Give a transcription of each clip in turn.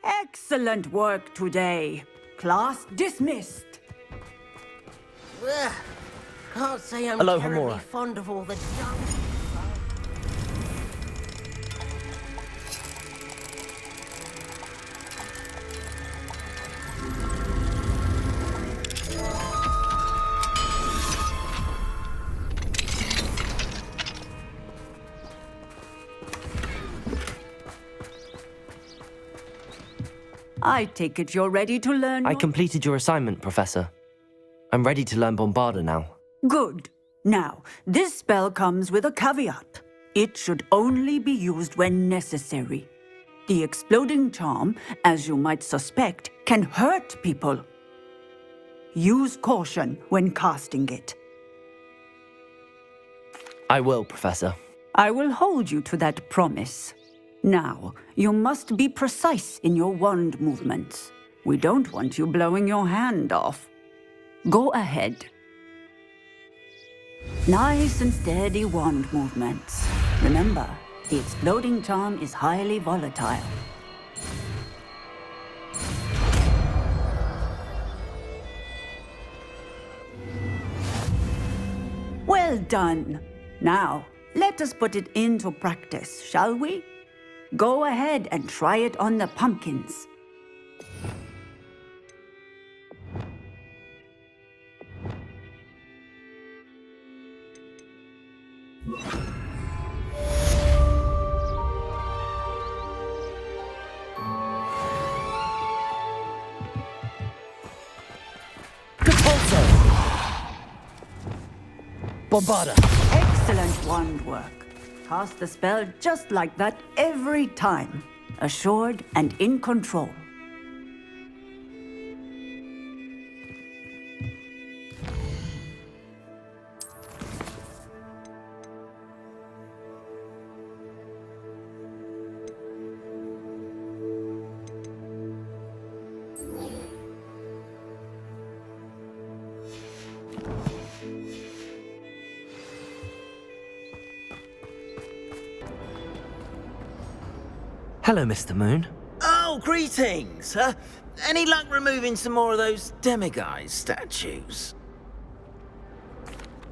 Excellent work today. Class dismissed. Ugh. Can't say I'm Hello, terribly Hamura. fond of all the junk. I take it you're ready to learn. I completed your assignment, Professor. I'm ready to learn Bombarda now. Good. Now, this spell comes with a caveat. It should only be used when necessary. The exploding charm, as you might suspect, can hurt people. Use caution when casting it. I will, Professor. I will hold you to that promise. Now, you must be precise in your wand movements. We don't want you blowing your hand off. Go ahead. Nice and steady wand movements. Remember, the exploding charm is highly volatile. Well done. Now, let us put it into practice, shall we? Go ahead and try it on the pumpkins. Bombarda! Excellent wand work. Cast the spell just like that every time. Assured and in control. Hello, Mr. Moon. Oh, greetings! Any luck removing some more of those demiguise statues?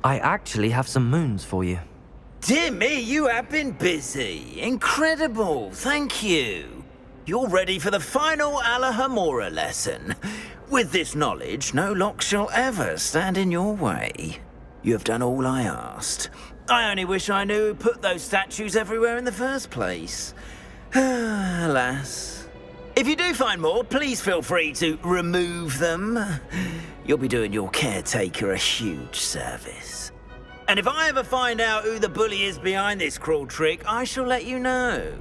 I actually have some moons for you. Dear me, you have been busy. Incredible, thank you. You're ready for the final Alahamora lesson. With this knowledge, no lock shall ever stand in your way. You have done all I asked. I only wish I knew who put those statues everywhere in the first place. Alas. If you do find more, please feel free to remove them. You'll be doing your caretaker a huge service. And if I ever find out who the bully is behind this cruel trick, I shall let you know.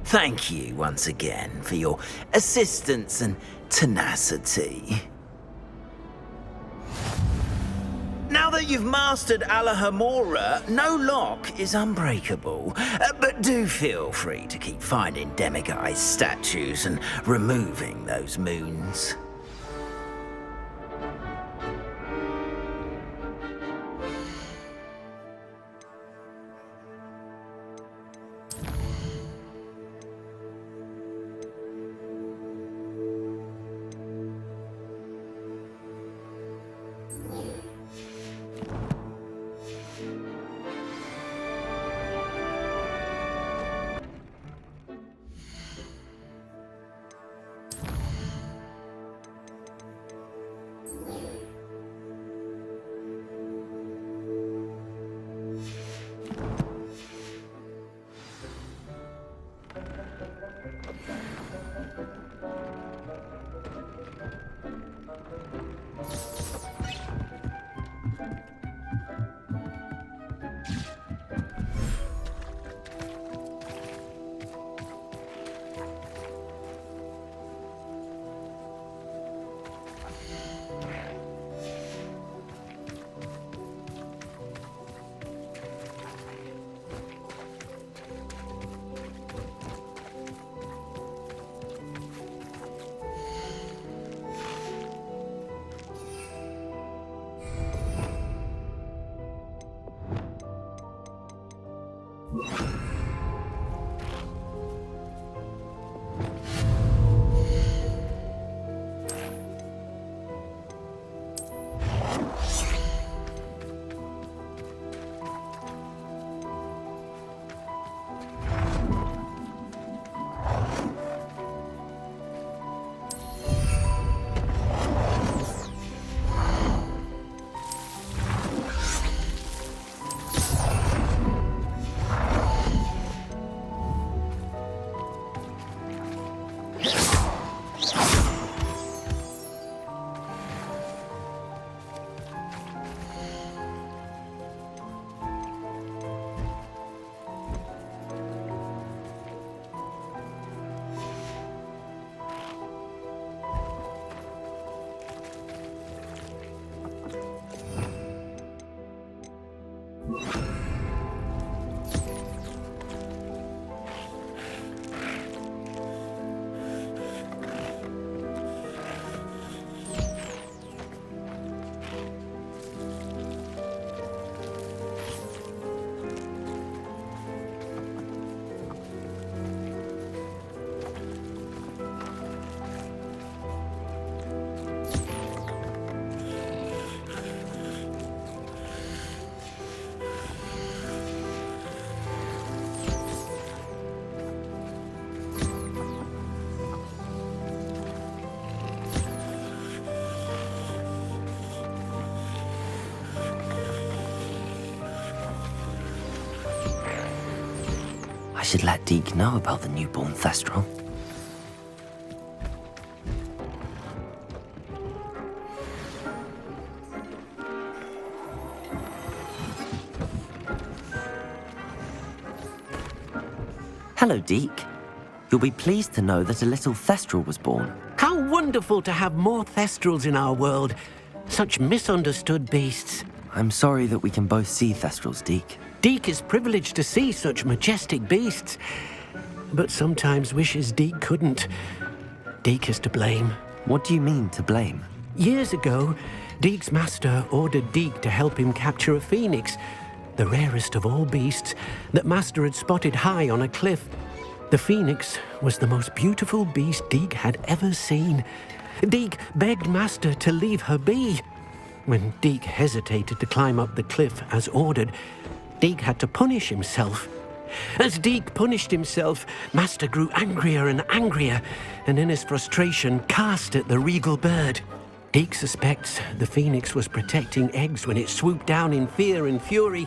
Thank you once again for your assistance and tenacity. Now that you've mastered Alahamora, no lock is unbreakable. But do feel free to keep finding demiguise statues and removing those moons. should let Deke know about the newborn Thestral. Hello, Deke. You'll be pleased to know that a little Thestral was born. How wonderful to have more Thestrals in our world. Such misunderstood beasts. I'm sorry that we can both see Thestrals, Deke. Deke is privileged to see such majestic beasts, but sometimes wishes Deke couldn't. Deke is to blame. What do you mean, to blame? Years ago, Deke's master ordered Deke to help him capture a phoenix, the rarest of all beasts, that master had spotted high on a cliff. The phoenix was the most beautiful beast Deke had ever seen. Deke begged master to leave her be. When Deke hesitated to climb up the cliff as ordered, Deke had to punish himself. As Deke punished himself, master grew angrier and angrier, and in his frustration cast at the regal bird. Deke suspects the phoenix was protecting eggs when it swooped down in fear and fury.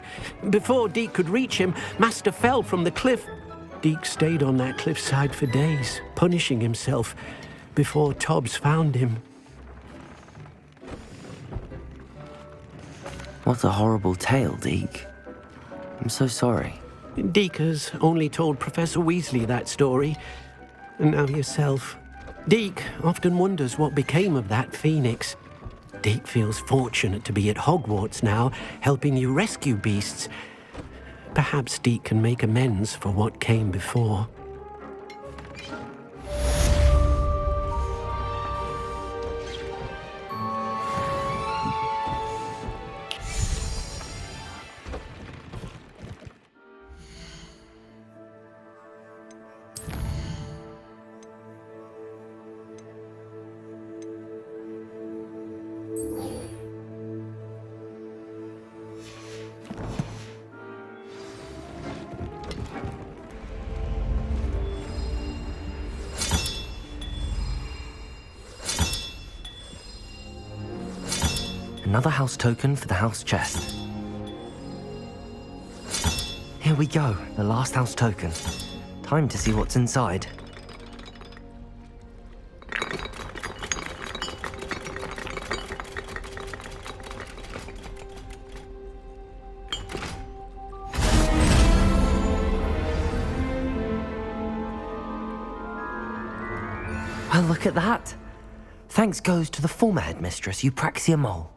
Before Deke could reach him, master fell from the cliff. Deke stayed on that cliffside for days, punishing himself, before Tobbs found him. What a horrible tale, Deke. I'm so sorry. Deke has only told Professor Weasley that story, and now yourself. Deke often wonders what became of that phoenix. Deke feels fortunate to be at Hogwarts now, helping you rescue beasts. Perhaps Deke can make amends for what came before. Another house token for the house chest. Here we go, the last house token. Time to see what's inside. Well, look at that. Thanks goes to the former headmistress, Eupraxia Mole.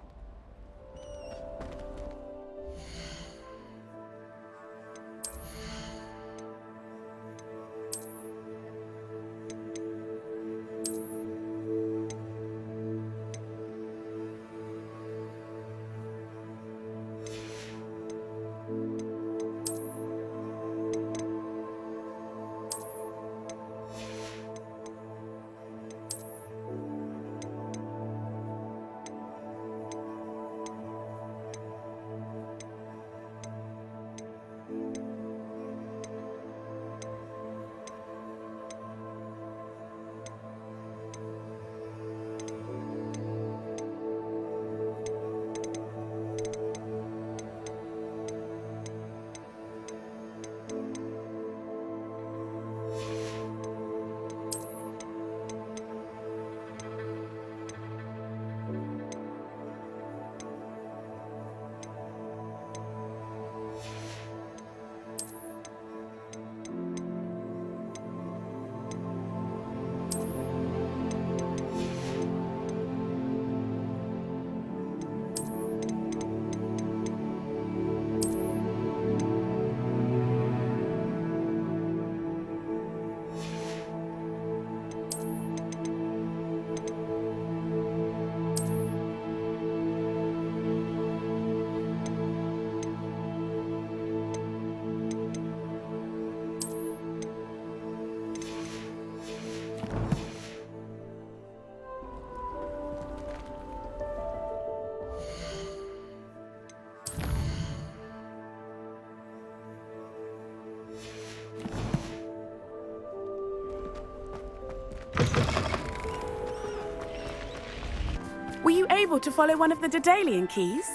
Were you able to follow one of the Daedalian keys?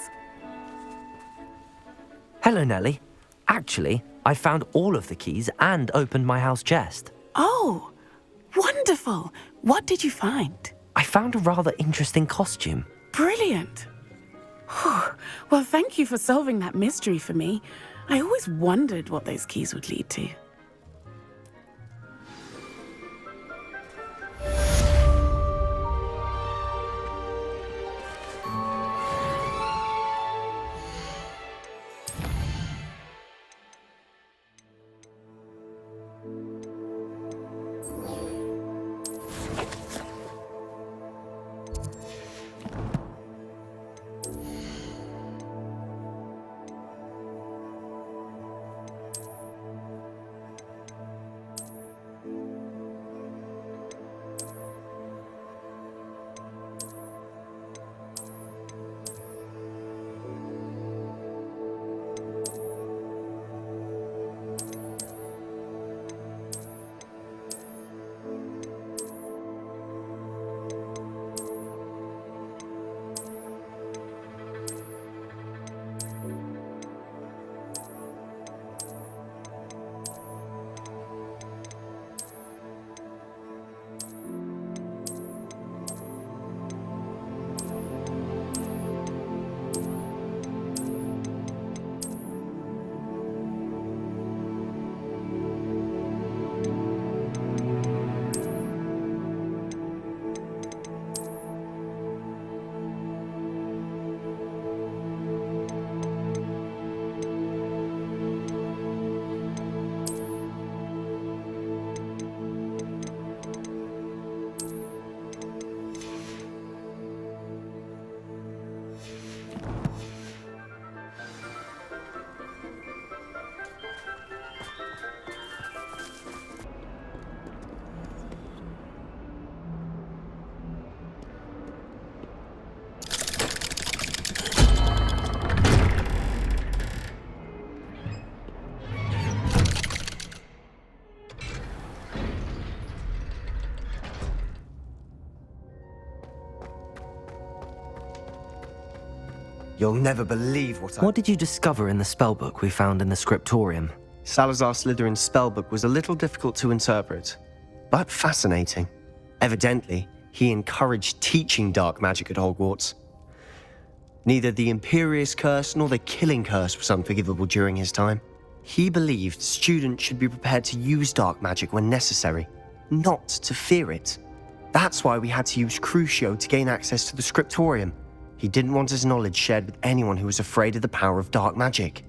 Hello, Nellie. Actually, I found all of the keys and opened my house chest. Oh, wonderful. What did you find? I found a rather interesting costume. Brilliant. Whew. Well, thank you for solving that mystery for me. I always wondered what those keys would lead to. You'll never believe What did you discover in the spellbook we found in the scriptorium? Salazar Slytherin's spellbook was a little difficult to interpret, but fascinating. Evidently, he encouraged teaching dark magic at Hogwarts. Neither the Imperious Curse nor the Killing Curse was unforgivable during his time. He believed students should be prepared to use dark magic when necessary, not to fear it. That's why we had to use Crucio to gain access to the scriptorium. He didn't want his knowledge shared with anyone who was afraid of the power of dark magic.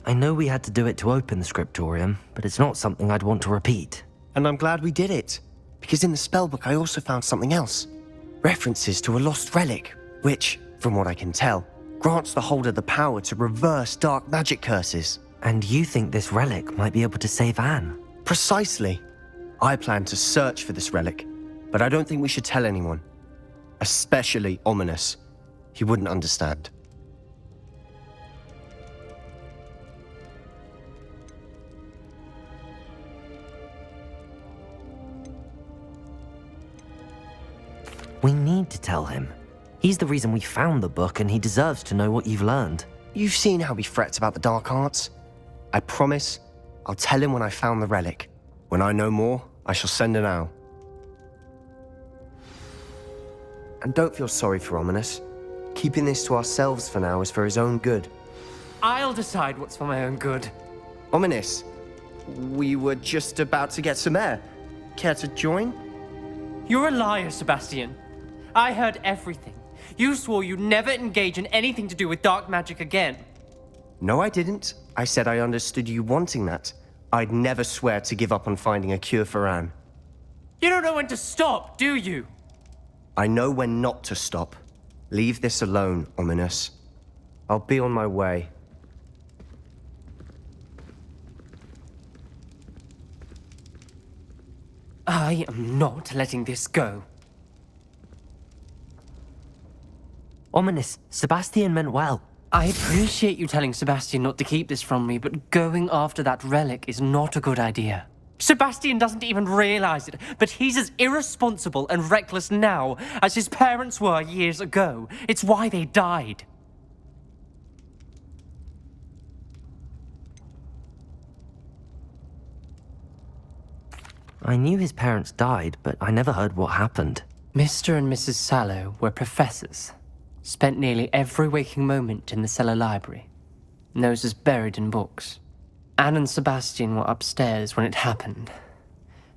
I know we had to do it to open the scriptorium, but it's not something I'd want to repeat. And I'm glad we did it, because in the spellbook I also found something else. References to a lost relic, which, from what I can tell, grants the holder the power to reverse dark magic curses. And you think this relic might be able to save Anne? Precisely. I plan to search for this relic, but I don't think we should tell anyone. Especially Ominous. He wouldn't understand. We need to tell him. He's the reason we found the book, and he deserves to know what you've learned. You've seen how he frets about the dark arts. I promise, I'll tell him when I found the relic. When I know more, I shall send an owl. And don't feel sorry for Ominous. Keeping this to ourselves for now is for his own good. I'll decide what's for my own good. Ominous, we were just about to get some air. Care to join? You're a liar, Sebastian. I heard everything. You swore you'd never engage in anything to do with dark magic again. No, I didn't. I said I understood you wanting that. I'd never swear to give up on finding a cure for Anne. You don't know when to stop, do you? I know when not to stop. Leave this alone, Ominous. I'll be on my way. I am not letting this go. Ominous, Sebastian meant well. I appreciate you telling Sebastian not to keep this from me, but going after that relic is not a good idea. Sebastian doesn't even realize it, but he's as irresponsible and reckless now as his parents were years ago. It's why they died. I knew his parents died, but I never heard what happened. Mr. and Mrs. Sallow were professors. Spent nearly every waking moment in the cellar library. Noses buried in books. Anne and Sebastian were upstairs when it happened.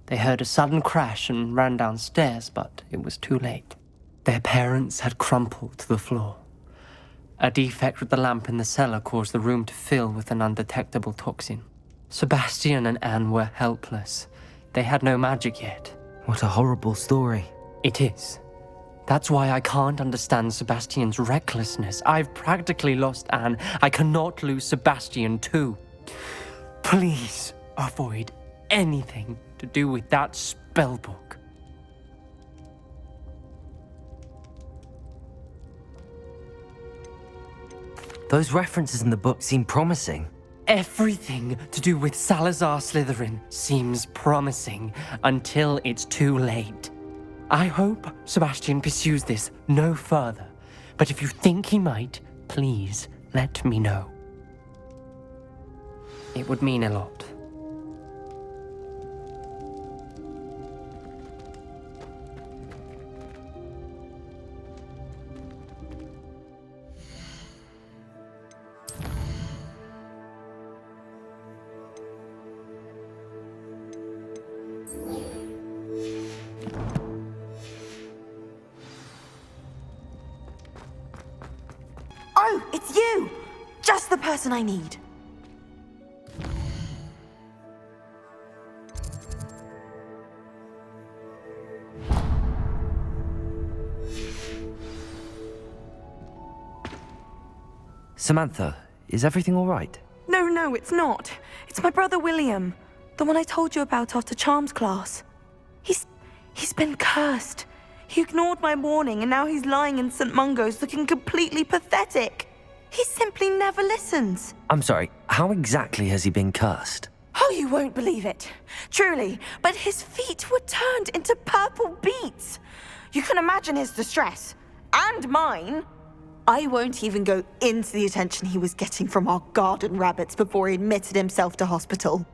They heard a sudden crash and ran downstairs, but it was too late. Their parents had crumpled to the floor. A defect with the lamp in the cellar caused the room to fill with an undetectable toxin. Sebastian and Anne were helpless. They had no magic yet. What a horrible story. It is. That's why I can't understand Sebastian's recklessness. I've practically lost Anne. I cannot lose Sebastian too. Please avoid anything to do with that spellbook. Those references in the book seem promising. Everything to do with Salazar Slytherin seems promising until it's too late. I hope Sebastian pursues this no further, but if you think he might, please let me know. It would mean a lot. Oh, it's you! Just the person I need. Samantha, is everything all right? No, it's not. It's my brother William. The one I told you about after Charms class. He's been cursed. He ignored my warning and now he's lying in St. Mungo's looking completely pathetic. He simply never listens. I'm sorry, how exactly has he been cursed? Oh, you won't believe it. Truly, but his feet were turned into purple beets. You can imagine his distress. And mine. I won't even go into the attention he was getting from our garden rabbits before he admitted himself to hospital.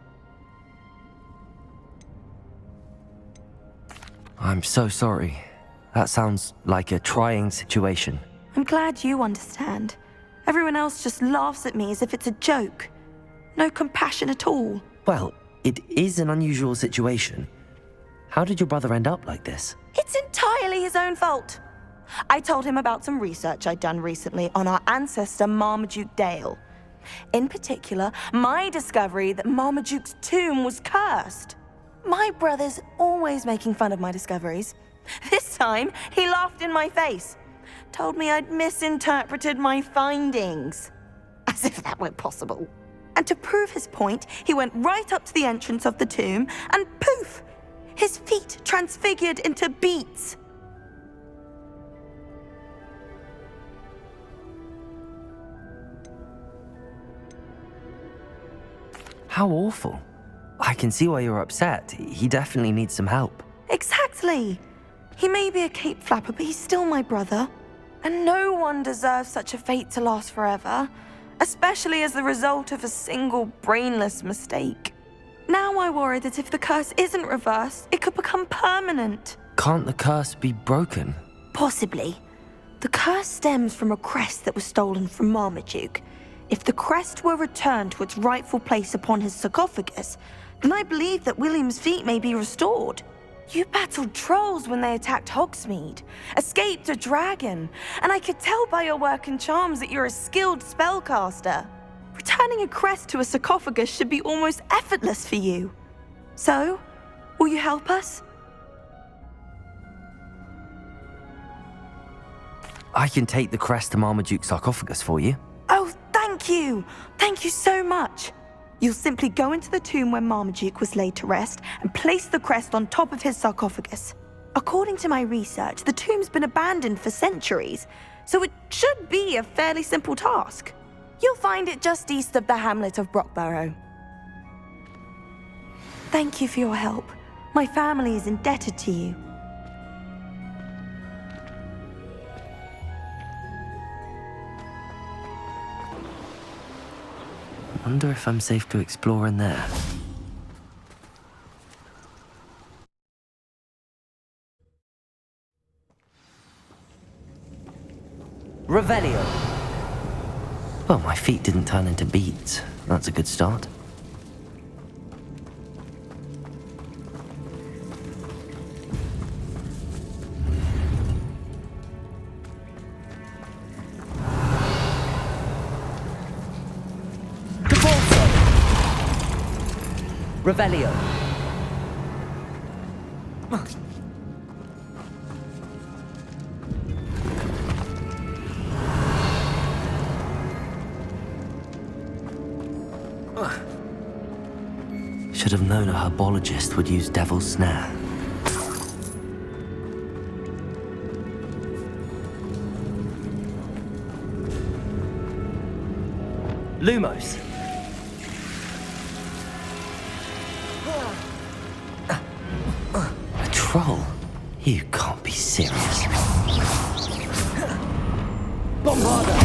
I'm so sorry. That sounds like a trying situation. I'm glad you understand. Everyone else just laughs at me as if it's a joke. No compassion at all. Well, it is an unusual situation. How did your brother end up like this? It's entirely his own fault. I told him about some research I'd done recently on our ancestor Marmaduke Dale. In particular, my discovery that Marmaduke's tomb was cursed. My brother's always making fun of my discoveries. This time, he laughed in my face. Told me I'd misinterpreted my findings. As if that were possible. And to prove his point, he went right up to the entrance of the tomb and poof! His feet transfigured into beets. How awful. I can see why you're upset. He definitely needs some help. Exactly. He may be a cape flapper, but he's still my brother. And no one deserves such a fate to last forever, especially as the result of a single brainless mistake. Now I worry that if the curse isn't reversed, it could become permanent. Can't the curse be broken? Possibly. The curse stems from a crest that was stolen from Marmaduke. If the crest were returned to its rightful place upon his sarcophagus, then I believe that William's feet may be restored. You battled trolls when they attacked Hogsmeade, escaped a dragon, and I could tell by your work and charms that you're a skilled spellcaster. Returning a crest to a sarcophagus should be almost effortless for you. So, will you help us? I can take the crest to Marmaduke's sarcophagus for you. Oh, thank you! Thank you so much! You'll simply go into the tomb where Marmaduke was laid to rest and place the crest on top of his sarcophagus. According to my research, the tomb's been abandoned for centuries, so it should be a fairly simple task. You'll find it just east of the hamlet of Brockborough. Thank you for your help. My family is indebted to you. Wonder if I'm safe to explore in there. Revelio. Well, my feet didn't turn into beads. That's a good start. Revelio. Should have known a herbologist would use Devil's Snare. Lumos. A troll? You can't be serious. Bombarda!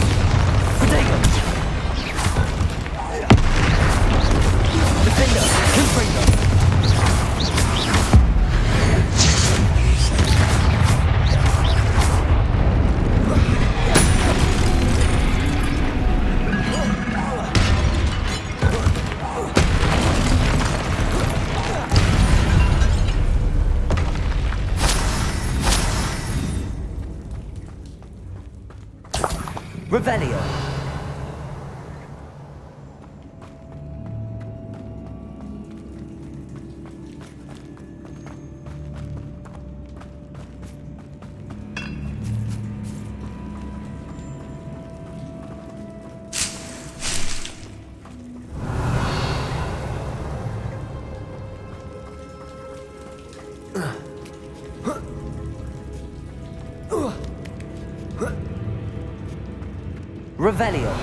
Protego! Defender! Confringo! Revelio. Revelio.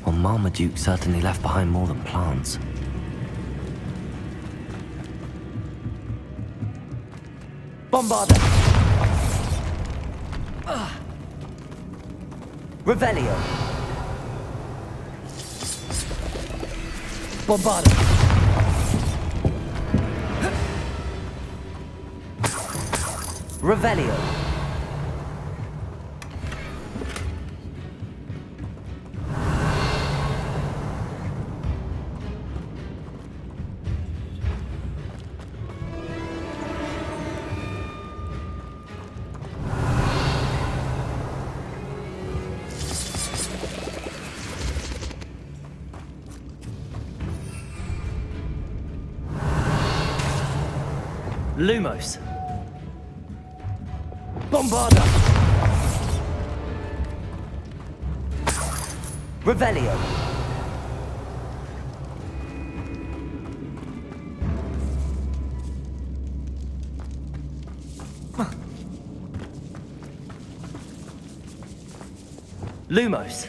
Well, Marmaduke certainly left behind more than plants. Bombarda! Revelio. Bombarda! Revelio. Lumos. Bombarda! Revelio. Lumos.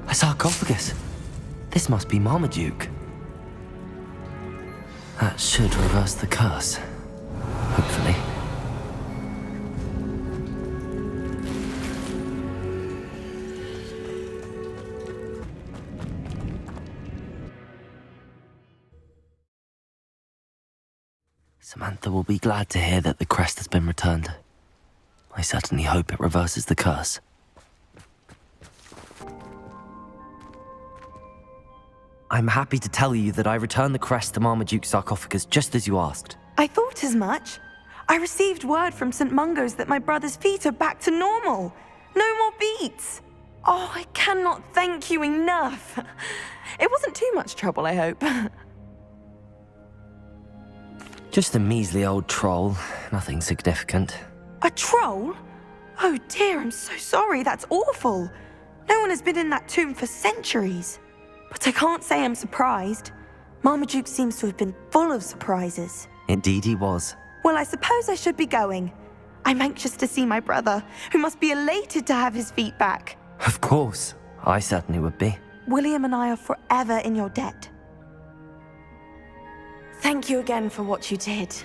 A sarcophagus. This must be Marmaduke. That should reverse the curse. Hopefully. Samantha will be glad to hear that the crest has been returned. I certainly hope it reverses the curse. I'm happy to tell you that I returned the crest to Marmaduke's sarcophagus just as you asked. I thought as much. I received word from St. Mungo's that my brother's feet are back to normal. No more beats. Oh, I cannot thank you enough. It wasn't too much trouble, I hope. Just a measly old troll. Nothing significant. A troll? Oh dear, I'm so sorry. That's awful. No one has been in that tomb for centuries. But I can't say I'm surprised. Marmaduke seems to have been full of surprises. Indeed he was. Well, I suppose I should be going. I'm anxious to see my brother, who must be elated to have his feet back. Of course. I certainly would be. William and I are forever in your debt. Thank you again for what you did.